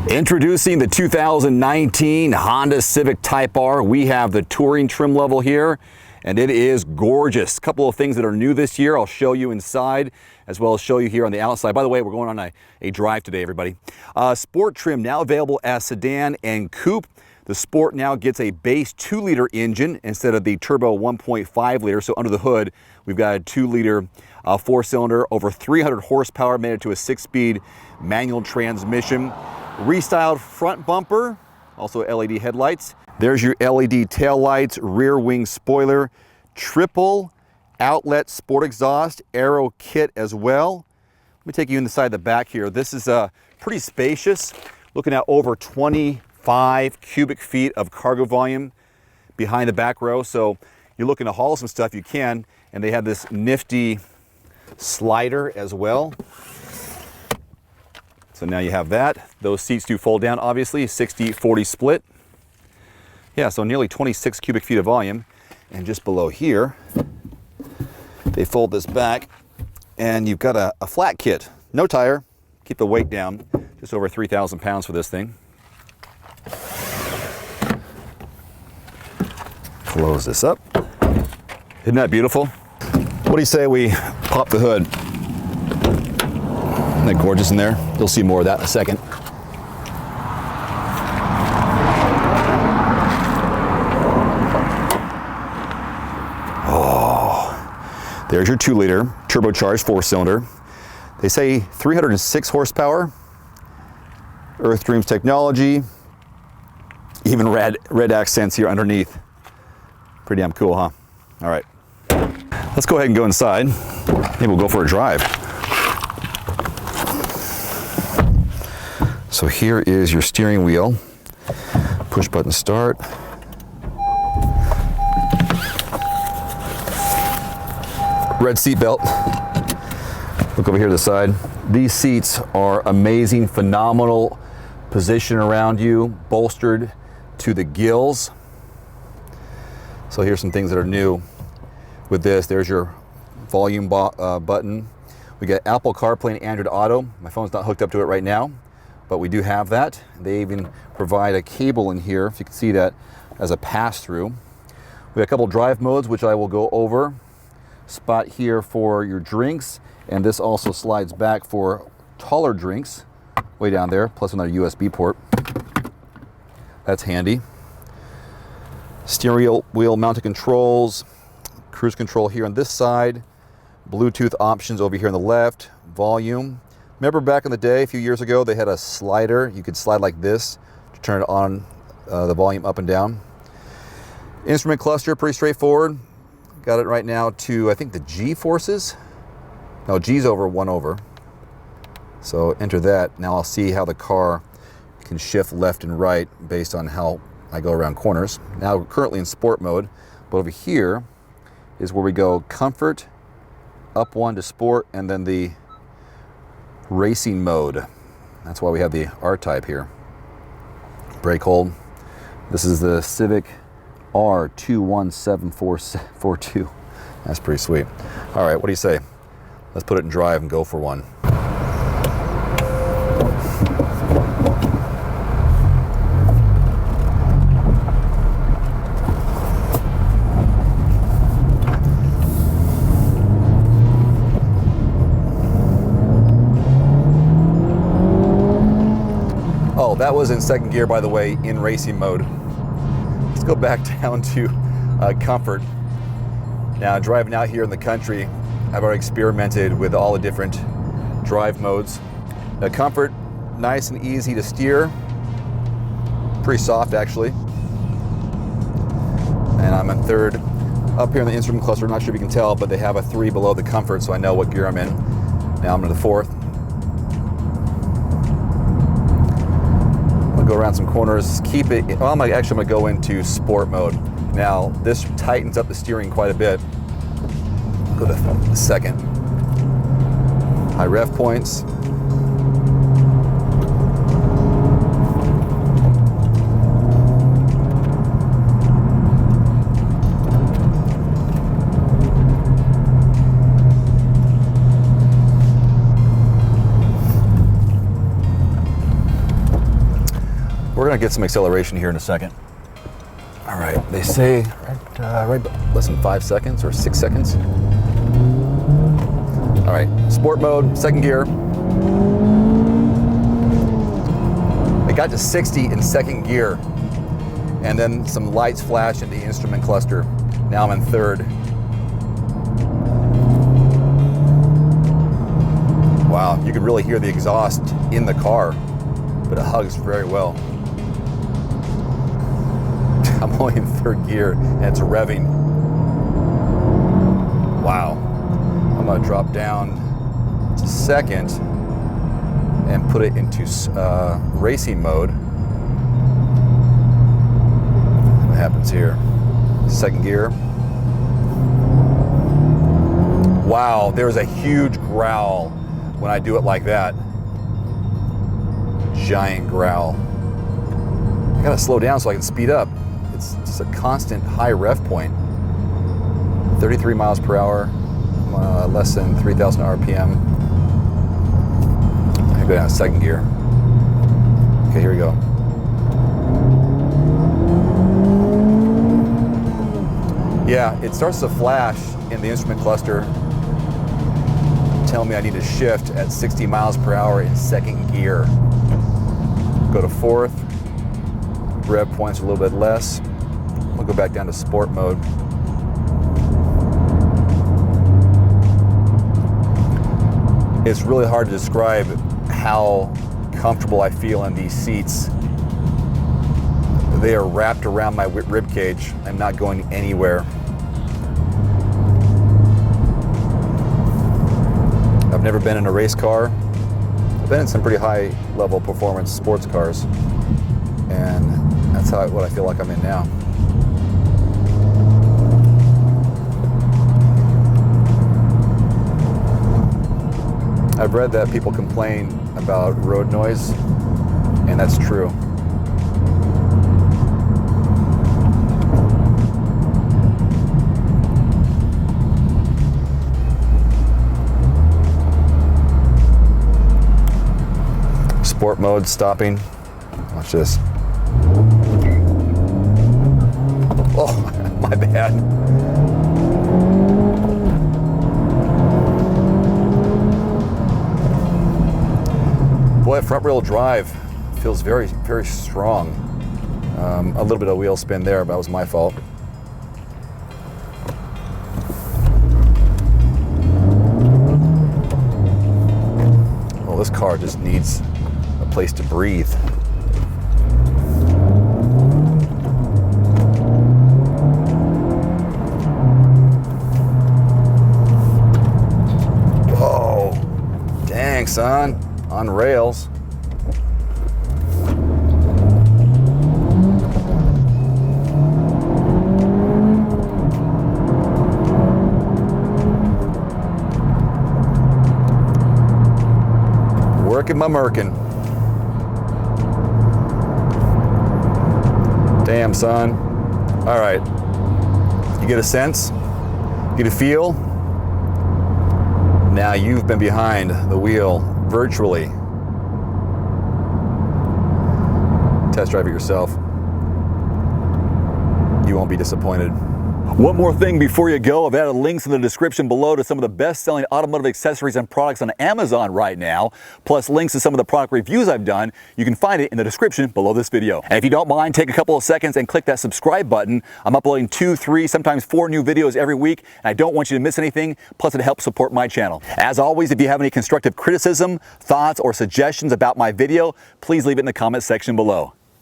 Introducing the 2019 Honda Civic Type R. We have the touring trim level here, and it is gorgeous. A couple of things that are new this year I'll show you inside, as well as show you here on the outside. By the way, we're going on a drive today, everybody. Sport trim now available as sedan and coupe. The Sport now gets a base 2-liter engine instead of the turbo 1.5 liter. So under the hood, we've got a 2-liter 4-cylinder, over 300 horsepower, made it to a 6-speed manual transmission. Restyled front bumper, also LED headlights. There's your LED tail lights, rear wing spoiler, triple outlet sport exhaust, aero kit as well. Let me take you inside the back here. This is pretty spacious, looking at over 25 cubic feet of cargo volume behind the back row. So you're looking to haul some stuff, you can, and they have this nifty slider as well. So now you have that. Those seats do fold down, obviously, 60-40 split. Yeah, so nearly 26 cubic feet of volume. And just below here, they fold this back, and you've got a flat kit. No tire, keep the weight down, just over 3,000 pounds for this thing. Close this up. Isn't that beautiful? What do you say we pop the hood? Isn't that gorgeous in there? You'll see more of that in a second. Oh, there's your 2-liter turbocharged 4-cylinder. They say 306 horsepower, Earth Dreams technology, even red accents here underneath. Pretty damn cool, huh? All right, let's go ahead and go inside. Maybe we'll go for a drive. So here is your steering wheel. Push button start. Red seat belt. Look over here to the side. These seats are amazing, phenomenal position around you, bolstered to the gills. So here's some things that are new with this. There's your volume button. We got Apple CarPlay and Android Auto. My phone's not hooked up to it right now, but we do have that. They even provide a cable in here, if you can see that, as a pass-through. We got a couple drive modes, which I will go over. Spot here for your drinks, and this also slides back for taller drinks, way down there, plus another USB port. That's handy. Steering wheel mounted controls, cruise control here on this side, Bluetooth options over here on the left, volume. Remember back in the day, a few years ago, they had a slider. You could slide like this to turn it on, the volume up and down. Instrument cluster, pretty straightforward. Got it right now to, I think, the G forces. No, G's over, 1 over. So enter that. Now I'll see how the car can shift left and right based on how I go around corners. Now we're currently in sport mode, but over here is where we go comfort, up 1 to sport, and then the racing mode. That's why we have the R-Type here. Brake hold. This is the Civic R217442. That's pretty sweet. All right, what do you say? Let's put it in drive and go for one. That was in second gear, by the way, in racing mode. Let's go back down to comfort. Now, driving out here in the country, I've already experimented with all the different drive modes. Now, comfort, nice and easy to steer. Pretty soft, actually. And I'm in third. Up here in the instrument cluster, I'm not sure if you can tell, but they have a 3 below the comfort, so I know what gear I'm in. Now I'm in the 4th. Go around some corners, keep it, well, I'm gonna go into sport mode. Now, this tightens up the steering quite a bit. Go to the second. High rev points. We're gonna get some acceleration here in a second. All right, they say right less than 5 seconds or 6 seconds. All right, sport mode, second gear. I got to 60 in second gear, and then some lights flash in the instrument cluster. Now I'm in third. Wow, you can really hear the exhaust in the car, but it hugs very well. I'm only in third gear and it's revving. Wow. I'm gonna drop down to second and put it into racing mode. What happens here? Second gear. Wow, there's a huge growl when I do it like that. Giant growl. I gotta slow down so I can speed up. It's just a constant high rev point. 33 miles per hour, less than 3,000 RPM. I go down to second gear. Okay, here we go. Yeah, it starts to flash in the instrument cluster, telling me I need to shift at 60 miles per hour in second gear. Go to fourth, rev points a little bit less. We'll go back down to sport mode. It's really hard to describe how comfortable I feel in these seats. They are wrapped around my rib cage. I'm not going anywhere. I've never been in a race car. I've been in some pretty high level performance sports cars, and that's what I feel like I'm in now. I've read that people complain about road noise, and that's true. Sport mode stopping. Watch this. Oh, my bad. Boy, front wheel drive feels very, very strong. A little bit of wheel spin there, but that was my fault. Well, this car just needs a place to breathe. Whoa, dang, son. On rails. Working my merkin. Damn, son. All right. You get a sense? Get a feel? Now you've been behind the wheel virtually. Test drive it yourself. You won't be disappointed. One more thing before you go, I've added links in the description below to some of the best-selling automotive accessories and products on Amazon right now, plus links to some of the product reviews I've done. You can find it in the description below this video. And if you don't mind, take a couple of seconds and click that subscribe button. I'm uploading 2, 3, sometimes 4 new videos every week, and I don't want you to miss anything, plus it helps support my channel. As always, if you have any constructive criticism, thoughts, or suggestions about my video, please leave it in the comment section below.